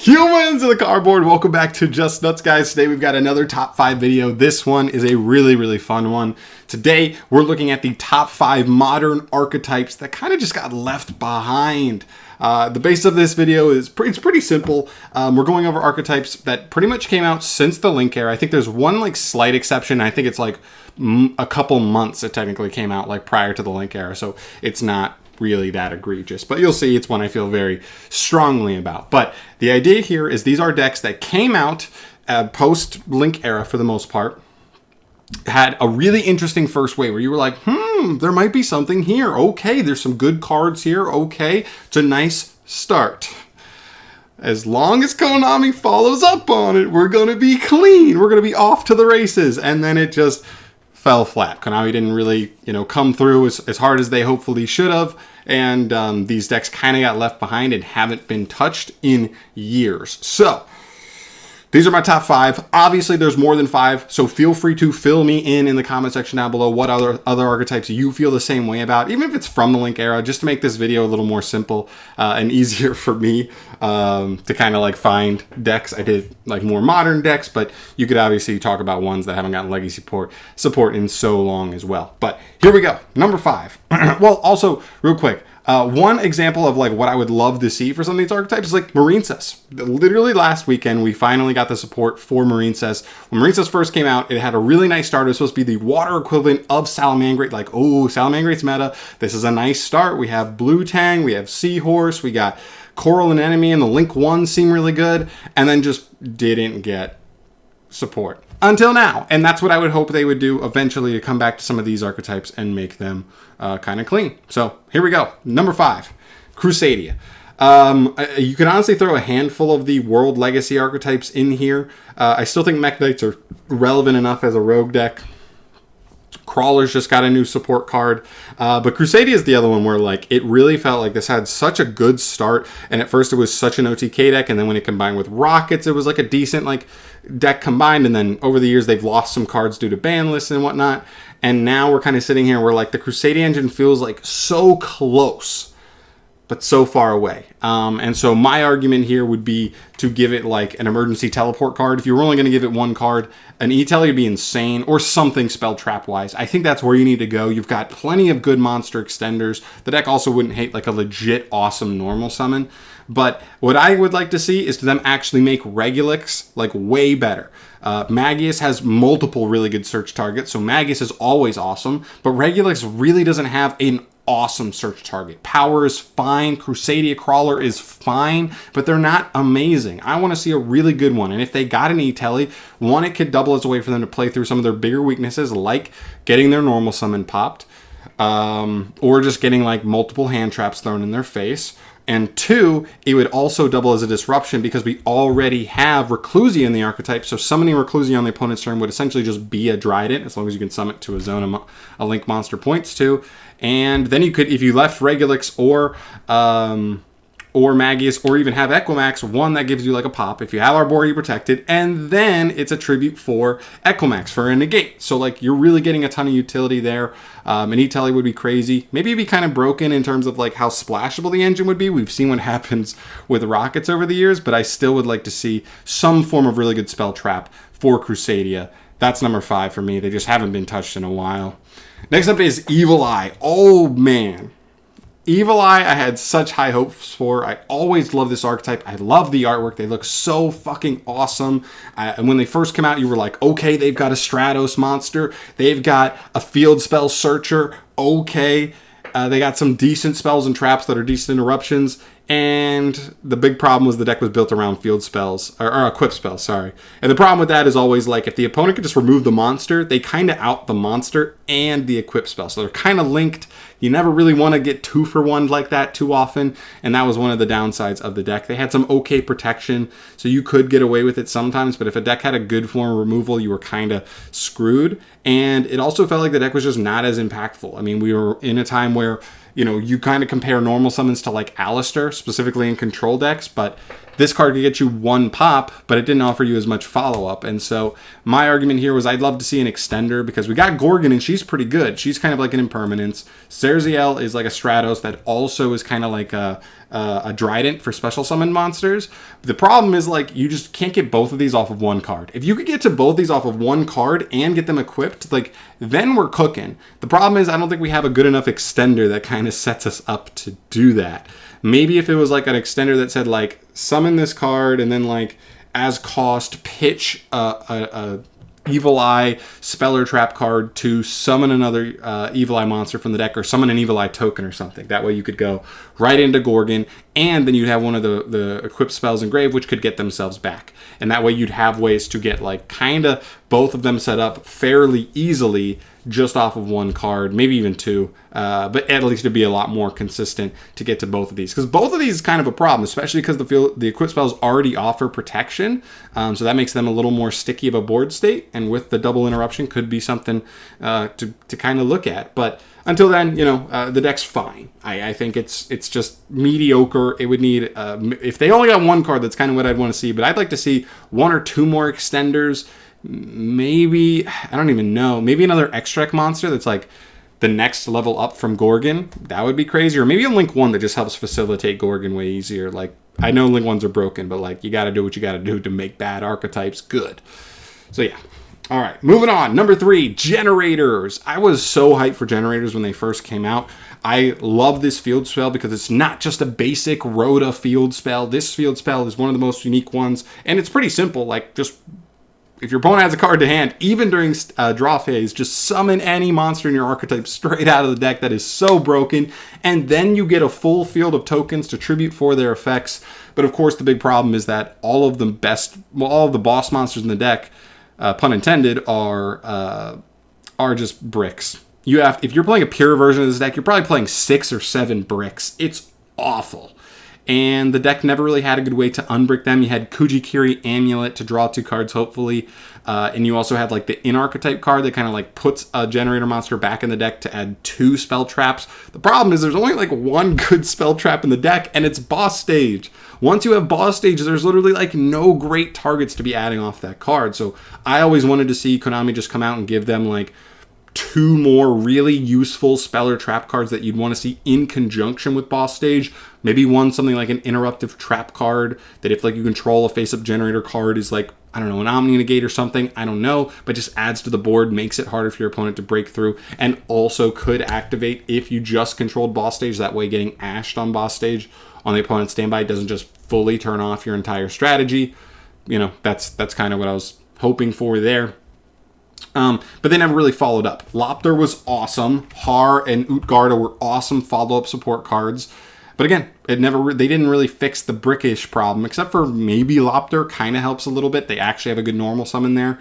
Humans of the cardboard, welcome back to Just Nuts, guys. Today we've got another top 5 video. This one is a really fun one. Today we're looking at the top 5 modern archetypes that kind of just got left behind. The base of this video is it's pretty simple. We're going over archetypes that pretty much came out since the Link era. I think there's one like slight exception. I think it's like a couple months it technically came out like prior to the Link era, so it's not really that egregious, but you'll see it's one I feel very strongly about. But the idea here is these are decks that came out post Link era for the most part, had a really interesting first wave where you were like, there might be something here. Okay, there's some good cards here. Okay, it's a nice start. As long as Konami follows up on it, we're going to be clean. We're going to be off to the races. And then it just fell flat. Konami didn't really, come through as hard as they hopefully should have. And these decks kind of got left behind and haven't been touched in years. So these are my top 5. Obviously, there's more than 5, so feel free to fill me in the comment section down below what other archetypes you feel the same way about, even if it's from the Link era, just to make this video a little more simple and easier for me to kind of like find decks. I did like more modern decks, but you could obviously talk about ones that haven't gotten legacy support in so long as well. But here we go, number 5. Well, also real quick, one example of like what I would love to see for some of these archetypes is like Marincess. Literally last weekend, we finally got the support for Marincess. When Marincess first came out, it had a really nice start. It was supposed to be the water equivalent of Salamangreat. Like, oh, Salamangrate's meta. This is a nice start. We have Blue Tang, we have Seahorse, we got Coral and Enemy, and the Link 1 seemed really good, and then just didn't get support until now. And that's what I would hope they would do eventually, to come back to some of these archetypes and make them kind of clean. So here we go. Number 5, Crusadia. You can honestly throw a handful of the World Legacy archetypes in here. I still think Mech Knights are relevant enough as a rogue deck. Crawler's just got a new support card. But Crusadia is the other one where like it really felt like this had such a good start. And at first it was such an OTK deck. And then when it combined with Rockets, it was like a decent like deck combined. And then over the years, they've lost some cards due to ban lists and whatnot. And now we're kind of sitting here where like the Crusadia engine feels like so close, but so far away. And so my argument here would be to give it like an emergency teleport card. If you were only going to give it one card, an E-Tele would be insane, or something spell trap wise. I think that's where you need to go. You've got plenty of good monster extenders. The deck also wouldn't hate like a legit awesome normal summon. But what I would like to see is to them actually make Regulix like way better. Magius has multiple really good search targets, so Magius is always awesome, but Regulix really doesn't have an awesome search target. Power is fine, Crusadia Crawler is fine, but they're not amazing. I want to see a really good one, and if they got an E-Tele, one, it could double as a way for them to play through some of their bigger weaknesses, like getting their normal summon popped, or just getting like multiple hand traps thrown in their face. And 2, it would also double as a disruption because we already have Reclusia in the archetype. So summoning Reclusia on the opponent's turn would essentially just be a Dryden, as long as you can summon it to a zone a Link monster points to. And then you could, if you left Regulix or Magius, or even have Equimax, one that gives you like a pop. If you have Arborea protected, and then it's a tribute for Equimax for a negate. So like you're really getting a ton of utility there. An E-Tele would be crazy. Maybe it'd be kind of broken in terms of like how splashable the engine would be. We've seen what happens with Rockets over the years, but I still would like to see some form of really good spell trap for Crusadia. That's number 5 for me. They just haven't been touched in a while. Next up is Evil Eye. Oh man. Evil Eye, I had such high hopes for. I always love this archetype. I love the artwork. They look so fucking awesome. And when they first came out, you were like, okay, they've got a Stratos monster. They've got a field spell searcher. Okay. They got some decent spells and traps that are decent interruptions. And the big problem was the deck was built around field spells, or equip spells, sorry. And the problem with that is always like if the opponent could just remove the monster, they kind of out the monster and the equip spell. So they're kind of linked. You never really want to get 2 for 1 like that too often. And that was one of the downsides of the deck. They had some okay protection, so you could get away with it sometimes. But if a deck had a good form of removal, you were kind of screwed. And it also felt like the deck was just not as impactful. I mean, we were in a time where you kind of compare normal summons to like Alistair, specifically in control decks, but this card could get you 1 pop, but it didn't offer you as much follow-up. And so my argument here was I'd love to see an extender because we got Gorgon and she's pretty good. She's kind of like an impermanence. Zerziel is like a Stratos that also is kind of like a a Trident for special summon monsters. The problem is, like, you just can't get both of these off of one card. If you could get to both these off of one card and get them equipped, like, then we're cooking. The problem is I don't think we have a good enough extender that kind of sets us up to do that. Maybe if it was like an extender that said, like, summon this card and then, like, as cost, pitch a Evil Eye Speller Trap card to summon another Evil Eye monster from the deck, or summon an Evil Eye token or something. That way you could go right into Gorgon, and then you'd have one of the equipped spells engraved, which could get themselves back. And that way you'd have ways to get, like, kind of both of them set up fairly easily just off of one card, maybe even two, but at least it'd be a lot more consistent to get to both of these, because both of these is kind of a problem, especially because the equipped spells already offer protection, so that makes them a little more sticky of a board state, and with the double interruption could be something to kind of look at. But until then, you know, the deck's fine. I think it's just mediocre. It would need, if they only got one card, that's kind of what I'd want to see, but I'd like to see one or two more extenders. Maybe, I don't even know, maybe another extract monster that's like the next level up from Gorgon. That would be crazy. Or maybe a Link 1 that just helps facilitate Gorgon way easier. Like, I know Link 1s are broken, but, like, you got to do what you got to do to make bad archetypes good. So yeah. All right, moving on. Number 3, generators. I was so hyped for generators when they first came out. I love this field spell because it's not just a basic Rhoda field spell. This field spell is one of the most unique ones, and it's pretty simple. Like, just if your opponent has a card to hand, even during draw phase, just summon any monster in your archetype straight out of the deck. That is so broken. And then you get a full field of tokens to tribute for their effects. But of course, the big problem is that all of the boss monsters in the deck, pun intended, are just bricks. If you're playing a pure version of this deck, you're probably playing 6 or 7 bricks. It's awful. And the deck never really had a good way to unbrick them. You had Kujikiri Amulet to draw 2 cards, hopefully. And you also had, like, the in-archetype card that kind of, like, puts a generator monster back in the deck to add 2 spell traps. The problem is there's only, like, 1 good spell trap in the deck, and it's boss stage. Once you have boss stage, there's literally, like, no great targets to be adding off that card. So I always wanted to see Konami just come out and give them, like, 2 more really useful speller trap cards that you'd want to see in conjunction with boss stage. Maybe one, something like an interruptive trap card that if, like, you control a face-up generator card is, like, I don't know, an Omni Negate or something, I don't know, but just adds to the board, makes it harder for your opponent to break through, and also could activate if you just controlled boss stage. That way getting ashed on boss stage on the opponent's standby doesn't just fully turn off your entire strategy. You know, that's kind of what I was hoping for there. But they never really followed up. Lopter was awesome. Har and Utgarda were awesome follow-up support cards. But again, they didn't really fix the brickish problem, except for maybe Lopter kind of helps a little bit. They actually have a good normal summon there.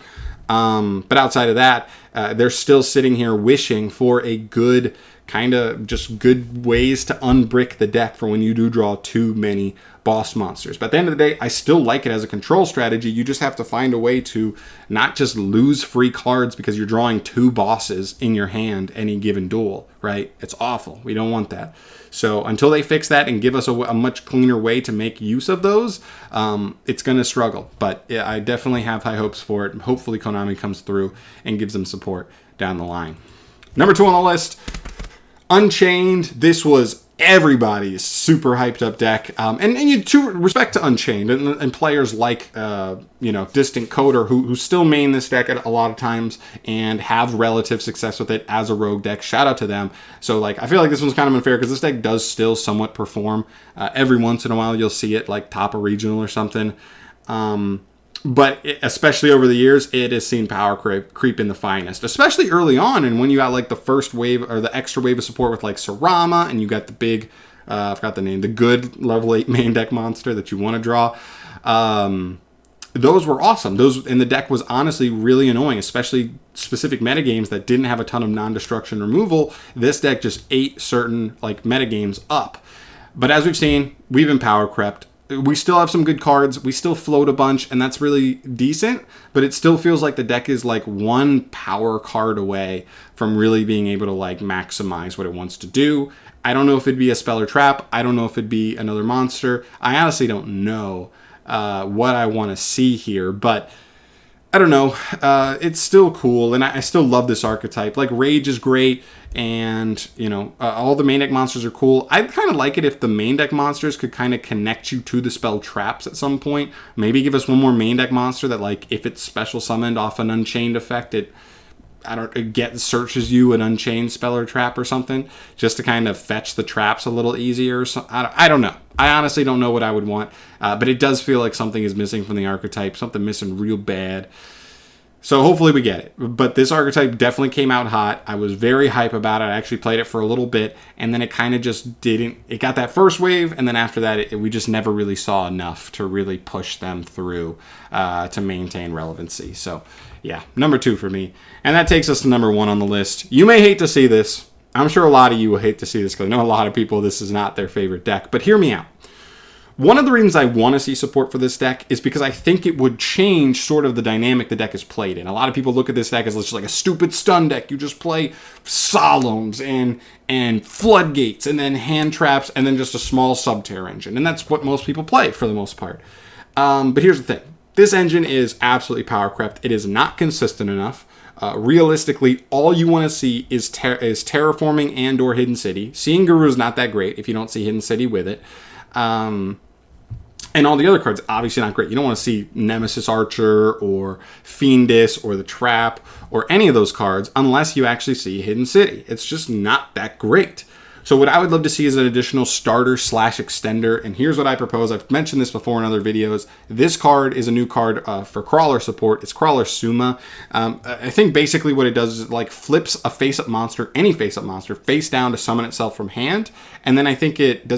But outside of that, they're still sitting here wishing for a good, kind of just good ways to unbrick the deck for when you do draw too many boss monsters. But at the end of the day, I still like it as a control strategy. You just have to find a way to not just lose free cards because you're drawing 2 bosses in your hand any given duel, right? It's awful. We don't want that. So until they fix that and give us a much cleaner way to make use of those, it's going to struggle. But yeah, I definitely have high hopes for it. Hopefully Konami comes through and gives them support down the line. Number 2 on the list, Unchained. This was everybody's super hyped up deck, and to respect to Unchained and players like Distant Coder who still main this deck a lot of times and have relative success with it as a rogue deck. Shout out to them. So, like, I feel like this one's kind of unfair because this deck does still somewhat perform. Every once in a while you'll see it like top a regional or something. But especially over the years, it has seen power creep in the finest, especially early on. And when you got, like, the first wave or the extra wave of support with, like, Sarama, and you got the big, I forgot the name, the good level 8 main deck monster that you want to draw. Those were awesome. And the deck was honestly really annoying, especially specific metagames that didn't have a ton of non-destruction removal. This deck just ate certain, like, metagames up. But as we've seen, we've been power crept. We still have some good cards. We still float a bunch, and that's really decent. But it still feels like the deck is like 1 power card away from really being able to, like, maximize what it wants to do. I don't know if it'd be a Speller Trap. I don't know if it'd be another monster. I honestly don't know what I want to see here. But I don't know. It's still cool, and I still love this archetype. Like, Rage is great, and, you know, all the main deck monsters are cool. I'd kind of like it if the main deck monsters could kind of connect you to the spell traps at some point. Maybe give us one more main deck monster that, like, if it's special summoned off an Unchained effect, it searches you an Unchained spell or trap or something, just to kind of fetch the traps a little easier. So I don't know. I honestly don't know what I would want, but it does feel like something is missing from the archetype, something missing real bad. So hopefully we get it. But this archetype definitely came out hot. I was very hype about it. I actually played it for a little bit, and then it kind of just didn't. It got that first wave, and then after that, we just never really saw enough to really push them through to maintain relevancy. So yeah, number 2 for me. And that takes us to number 1 on the list. You may hate to see this. I'm sure a lot of you will hate to see this, because I know a lot of people, this is not their favorite deck. But hear me out. One of the reasons I want to see support for this deck is because I think it would change sort of the dynamic the deck is played in. A lot of people look at this deck as just like a stupid stun deck. You just play Solemns and Floodgates and then Hand Traps and then just a small Subterror engine. And that's what most people play for the most part. But here's the thing. This engine is absolutely power crept. It is not consistent enough. Realistically, all you want to see is Terraforming and or Hidden City. Seeing Guru is not that great if you don't see Hidden City with it. And all the other cards, obviously not great. You don't want to see Nemesis Archer or Fiendus or the Trap or any of those cards unless you actually see Hidden City. It's just not that great. So what I would love to see is an additional starter / extender. And here's what I propose. I've mentioned this before in other videos. This card is a new card for Crawler support. It's Crawler Suma. I think basically what it does is it like flips a face-up monster, any face-up monster, face down to summon itself from hand. And then I think it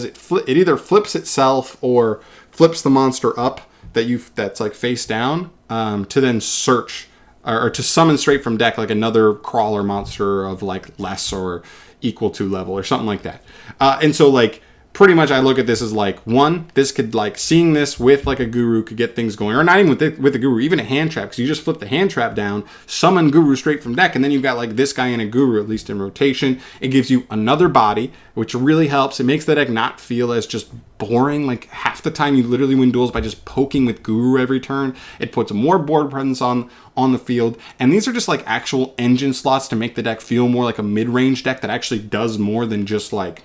either flips itself or flips the monster up that's like face down to then search or to summon straight from deck like another Crawler monster of like less or equal to level or something like that. And so like pretty much I look at this as like, one, this could like seeing this with like a Guru could get things going, or not even with the Guru, even a Hand Trap, because you just flip the Hand Trap down, summon Guru straight from deck, and then you've got like this guy and a Guru, at least in rotation. It gives you another body, which really helps. It makes the deck not feel as just boring. Like half the time you literally win duels by just poking with Guru every turn. It puts more board presence on the field, and these are just like actual engine slots to make the deck feel more like a mid-range deck that actually does more than just like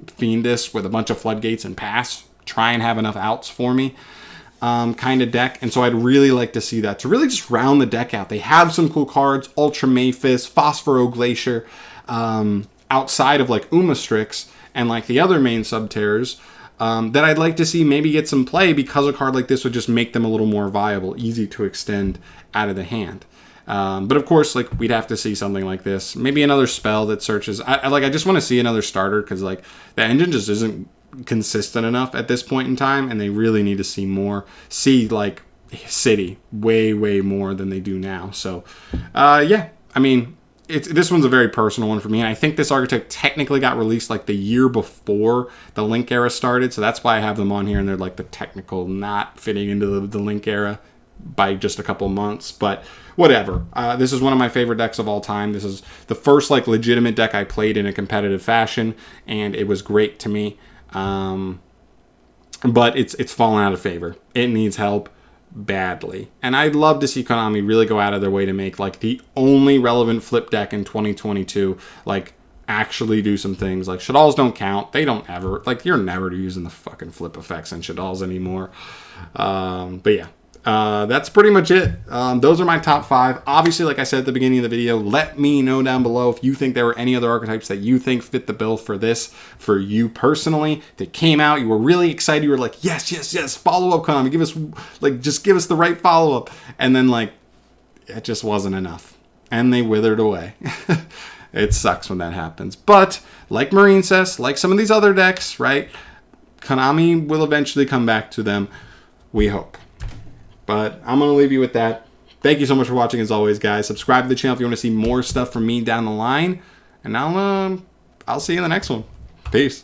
Fiendus with a bunch of Floodgates and pass, try and have enough outs for me kind of deck. And so I'd really like to see that to really just round the deck out. They have some cool cards, Ultra Maphis, Phosphoro Glacier, outside of like Umastrix and like the other main Subterrors that I'd like to see maybe get some play, because a card like this would just make them a little more viable, easy to extend out of the hand. But of course, like we'd have to see something like this, maybe another spell that searches. I just want to see another starter, because like the engine just isn't consistent enough at this point in time, and they really need to see more. See like City way more than they do now. So yeah, I mean, this one's a very personal one for me, and I think this archetype technically got released like the year before the Link era started, so that's why I have them on here, and they're like the technical not fitting into the Link era by just a couple months, but whatever. This is one of my favorite decks of all time. This is the first like legitimate deck I played in a competitive fashion, and it was great to me. But it's fallen out of favor. It needs help badly, and I'd love to see Konami really go out of their way to make like the only relevant flip deck in 2022 like actually do some things. Like Shaddolls don't count. They don't ever, like, you're never using the fucking flip effects in Shaddolls anymore. But yeah, that's pretty much it. Those are my top 5. Obviously, like I said at the beginning of the video, let me know down below if you think there were any other archetypes that you think fit the bill for this, for you personally, that came out, you were really excited, you were like, yes, follow up, Konami, just give us the right follow up, and then like it just wasn't enough, and they withered away. It sucks when that happens, but like Marine says, like some of these other decks, right, Konami will eventually come back to them, we hope. But I'm going to leave you with that. Thank you so much for watching as always, guys. Subscribe to the channel if you want to see more stuff from me down the line. And I'll see you in the next one. Peace.